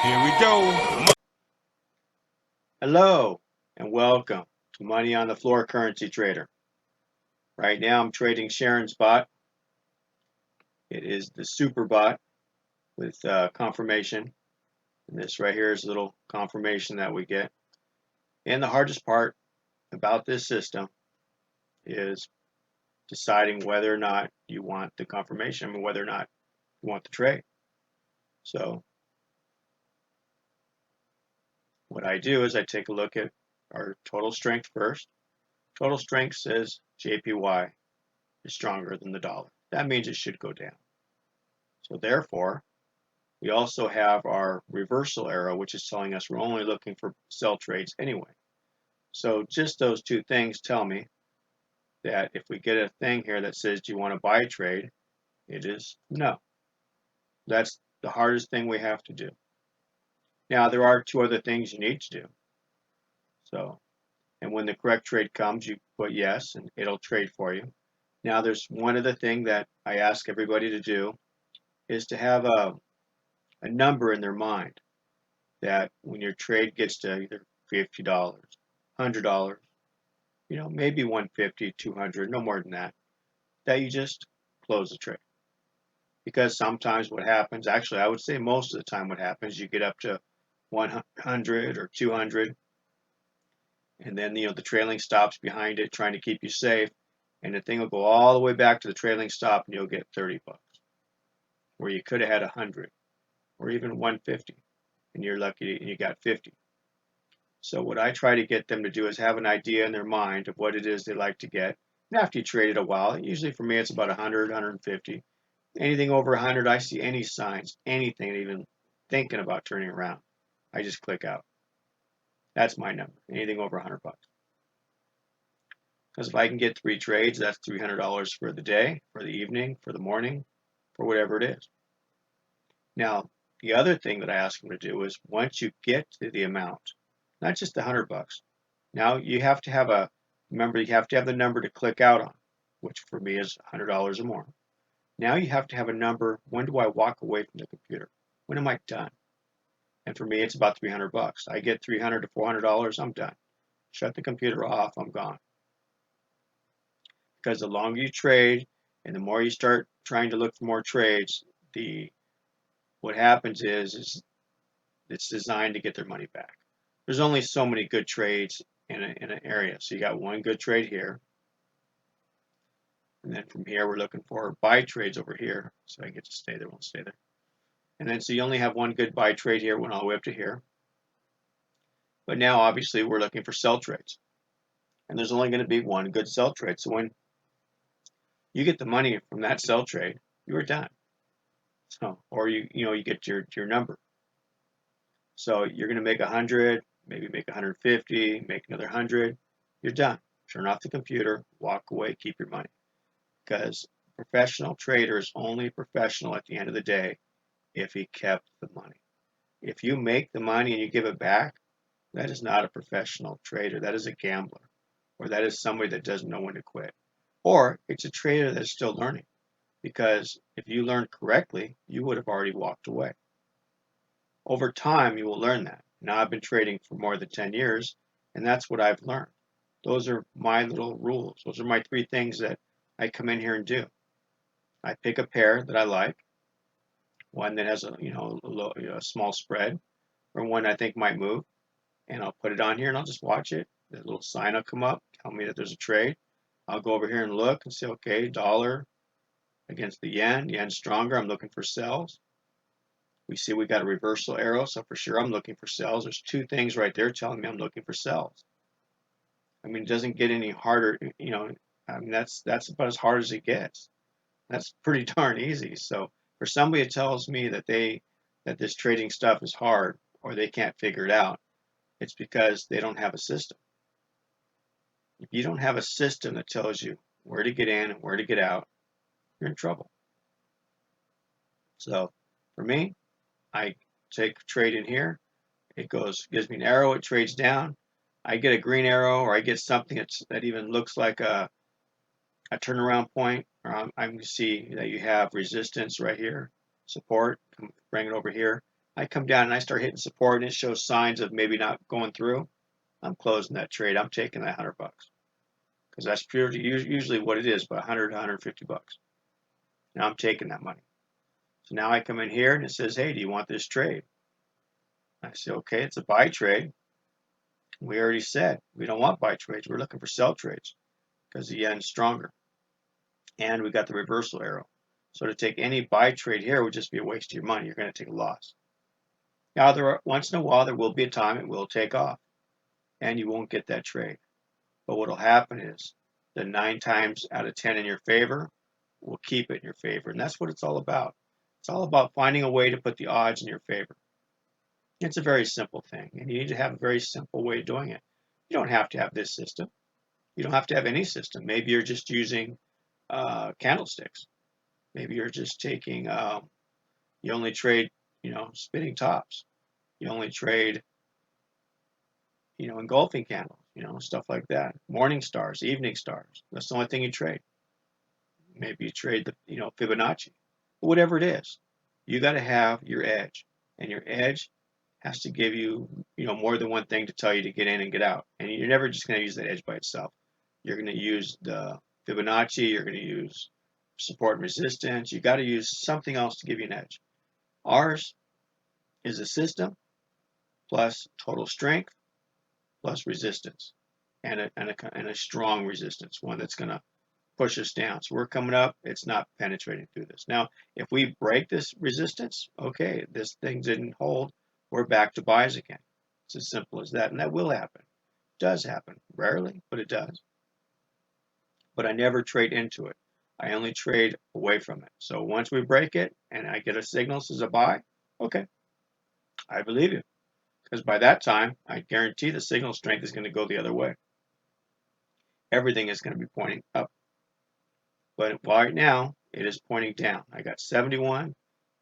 Here we go. Hello and welcome to Money on the Floor Currency Trader. Right now I'm trading Sharon's bot. It is the super bot with confirmation. And this right here is a little confirmation that we get. And the hardest part about this system is deciding whether or not you want the confirmation and whether or not you want the trade. So what I do is I take a look at our total strength first. Total strength says JPY is stronger than the dollar. That means it should go down. So therefore, we also have our reversal arrow, which is telling us we're only looking for sell trades anyway. So just those two things tell me that if we get a thing here that says, do you want to buy a trade? It is no. That's the hardest thing we have to do. Now, there are two other things you need to do. So, and when the correct trade comes, you put yes, and it'll trade for you. Now, there's one other thing that I ask everybody to do is to have a number in their mind that when your trade gets to either $50, $100, maybe 150, 200, no more than that you just close the trade. Because sometimes what happens, actually I would say most of the time what happens, you get up to 100 or 200 and then the trailing stops behind it trying to keep you safe, and the thing will go all the way back to the trailing stop and you'll get 30 bucks where you could have had 100 or even 150 and you're lucky and you got 50. So what I try to get them to do is have an idea in their mind of what it is they like to get. And after you trade it a while, usually for me it's about 100, 150. Anything over 100, I see any signs, anything, even thinking about turning around, I just click out. That's my number, anything over 100 bucks. Because if I can get 3 trades, that's $300 for the day, for the evening, for the morning, for whatever it is. Now, the other thing that I ask them to do is once you get to the amount, not just the 100 bucks. Now you have to have remember you have to have the number to click out on, which for me is $100 or more. Now you have to have a number, when do I walk away from the computer? When am I done? And for me, it's about 300 bucks. I get $300 to $400, I'm done. Shut the computer off, I'm gone. Because the longer you trade and the more you start trying to look for more trades, what happens is it's designed to get their money back. There's only so many good trades in an area. So you got one good trade here. And then from here, we're looking for buy trades over here. So I get to stay there, won't stay there. And then so you only have one good buy trade here, went all the way up to here. But now obviously we're looking for sell trades. And there's only going to be one good sell trade. So when you get the money from that sell trade, you are done. So, or you get your number. So you're going to make 100, maybe make 150, make another 100. You're done. Turn off the computer, walk away, keep your money. Because a professional trader is only professional at the end of the day if he kept the money. If you make the money and you give it back, that is not a professional trader. That is a gambler. Or that is somebody that doesn't know when to quit. Or it's a trader that's still learning. Because if you learned correctly, you would have already walked away. Over time, you will learn that. Now, I've been trading for more than 10 years, and that's what I've learned. Those are my little rules. Those are my 3 things that I come in here and do. I pick a pair that I like, one that has a small spread, or one I think might move, and I'll put it on here and I'll just watch it. The little sign will come up, tell me that there's a trade. I'll go over here and look and say, okay, dollar against the yen. Yen's stronger. I'm looking for sells. We see we got a reversal arrow, so for sure I'm looking for sells. There's 2 things right there telling me I'm looking for sells. I mean, it doesn't get any harder, I mean, that's about as hard as it gets. That's pretty darn easy. So for somebody that tells me that this trading stuff is hard or they can't figure it out, it's because they don't have a system. If you don't have a system that tells you where to get in and where to get out, you're in trouble. So for me, I take a trade in here. It gives me an arrow, it trades down. I get a green arrow, or I get something that even looks like a turnaround point. I'm going to see that you have resistance right here, support, bring it over here. I come down and I start hitting support and it shows signs of maybe not going through, I'm closing that trade. I'm taking that $100 because that's usually what it is, about 100 to 150 bucks. Now I'm taking that money. So now I come in here and it says, hey, do you want this trade? I say, okay, it's a buy trade. We already said we don't want buy trades. We're looking for sell trades because the yen's stronger. And we got the reversal arrow. So to take any buy trade here would just be a waste of your money. You're going to take a loss. Now, once in a while, there will be a time it will take off and you won't get that trade. But what will happen is the 9 times out of 10 in your favor will keep it in your favor. And that's what it's all about. It's all about finding a way to put the odds in your favor. It's a very simple thing, and you need to have a very simple way of doing it. You don't have to have this system. You don't have to have any system. Maybe you're just using candlesticks. Maybe you're just taking, you only trade, spinning tops. You only trade, engulfing candles, stuff like that. Morning stars, evening stars. That's the only thing you trade. Maybe you trade the, Fibonacci. But whatever it is, you got to have your edge. And your edge has to give you, more than one thing to tell you to get in and get out. And you're never just going to use that edge by itself. You're going to use the Fibonacci. You're going to use support and resistance. You got to use something else to give you an edge. Ours is a system plus total strength plus resistance and a strong resistance, one that's going to push us down. So we're coming up. It's not penetrating through this. Now, if we break this resistance, okay, this thing didn't hold. We're back to buys again. It's as simple as that. And that will happen. It does happen. Rarely, but it does. But I never trade into it. I only trade away from it. So once we break it and I get a signal that says a buy, okay, I believe you. Because by that time, I guarantee the signal strength is going to go the other way. Everything is going to be pointing up. But right now, it is pointing down. I got 71,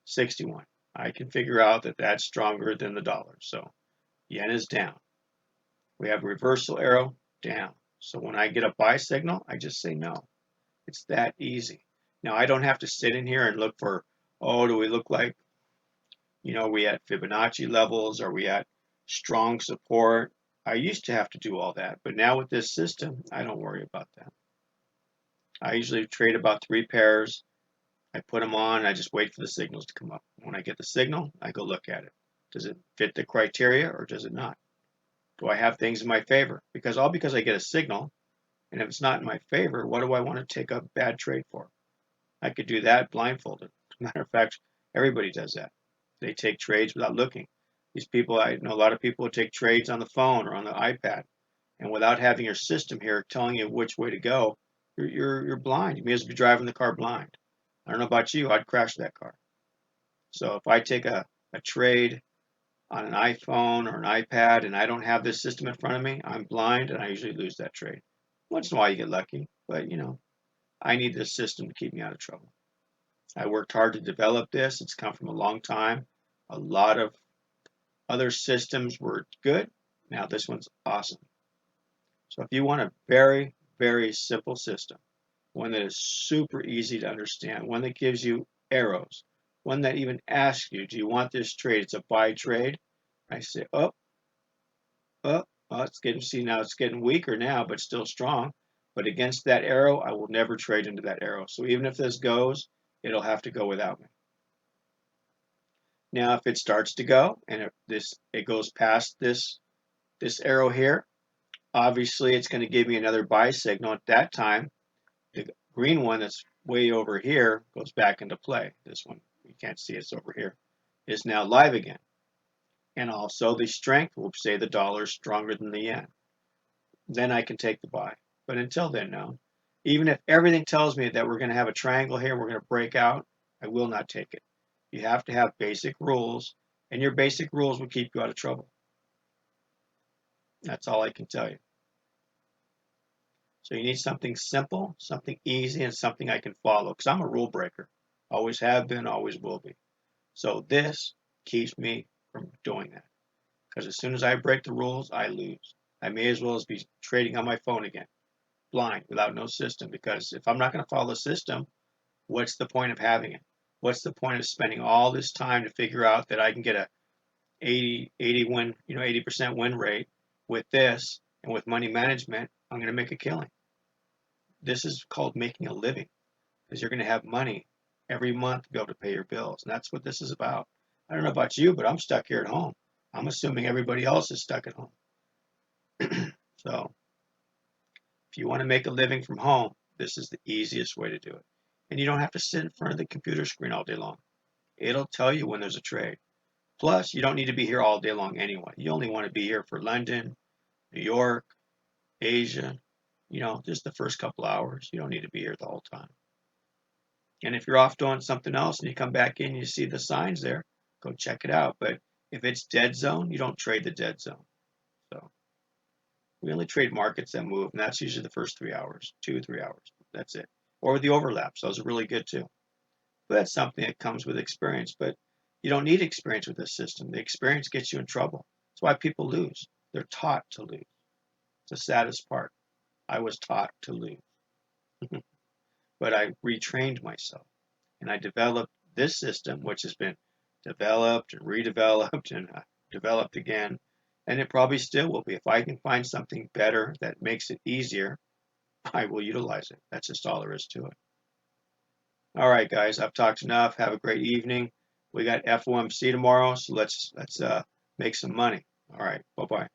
61. I can figure out that that's stronger than the dollar. So yen is down. We have a reversal arrow down. So when I get a buy signal, I just say no. It's that easy. Now I don't have to sit in here and look for, oh, do we look like, are we at Fibonacci levels? Are we at strong support? I used to have to do all that, but now with this system, I don't worry about that. I usually trade about 3 pairs. I put them on, and I just wait for the signals to come up. When I get the signal, I go look at it. Does it fit the criteria or does it not? Do I have things in my favor? Because I get a signal, and if it's not in my favor, what do I want to take a bad trade for? I could do that blindfolded. As a matter of fact, everybody does that. They take trades without looking. These people, I know a lot of people who take trades on the phone or on the iPad, and without having your system here telling you which way to go, you're blind. You may as well be driving the car blind. I don't know about you, I'd crash that car. So if I take a trade on an iPhone or an iPad and I don't have this system in front of me, I'm blind and I usually lose that trade. Once in a while you get lucky, but I need this system to keep me out of trouble. I worked hard to develop this. It's come from a long time. A lot of other systems were good. Now this one's awesome. So if you want a very, very simple system, one that is super easy to understand, one that gives you arrows, one that even asks you, do you want this trade? It's a buy trade. I say, it's getting, see now it's getting weaker now, but still strong. But against that arrow, I will never trade into that arrow. So even if this goes, it'll have to go without me. Now, if it starts to go and it goes past this arrow here, obviously it's going to give me another buy signal. At that time, the green one that's way over here goes back into play. This one, you can't see it's over here, is now live again. And also the strength will say the dollar is stronger than the yen. Then I can take the buy. But until then, no. Even if everything tells me that we're going to have a triangle here and we're going to break out, I will not take it. You have to have basic rules, and your basic rules will keep you out of trouble. That's all I can tell you. So you need something simple, something easy, and something I can follow, because I'm a rule breaker. Always have been, always will be. So this keeps me from doing that. Because as soon as I break the rules, I lose. I may as well be trading on my phone again, blind, without no system. Because if I'm not going to follow the system, what's the point of having it? What's the point of spending all this time to figure out that I can get 80 win, 80% win rate with this and with money management, I'm going to make a killing. This is called making a living because you're going to have money every month to be able to pay your bills. And that's what this is about. I don't know about you, but I'm stuck here at home. I'm assuming everybody else is stuck at home. So if you want to make a living from home, this is the easiest way to do it. And you don't have to sit in front of the computer screen all day long. It'll tell you when there's a trade. Plus, you don't need to be here all day long anyway. You only want to be here for London, New York, Asia, just the first couple hours. You don't need to be here the whole time. And if you're off doing something else and you come back in, you see the signs there, go check it out. But if it's dead zone, you don't trade the dead zone. So we only trade markets that move, and that's usually the first 3 hours, 2 or 3 hours. That's it. Or the overlaps. Those are really good too. But that's something that comes with experience. But you don't need experience with this system. The experience gets you in trouble. That's why people lose. They're taught to lose. It's the saddest part. I was taught to lose. But I retrained myself. And I developed this system, which has been developed and redeveloped and developed again. And it probably still will be. If I can find something better that makes it easier, I will utilize it. That's just all there is to it. All right, guys, I've talked enough. Have a great evening. We got FOMC tomorrow, so let's make some money. All right, bye-bye.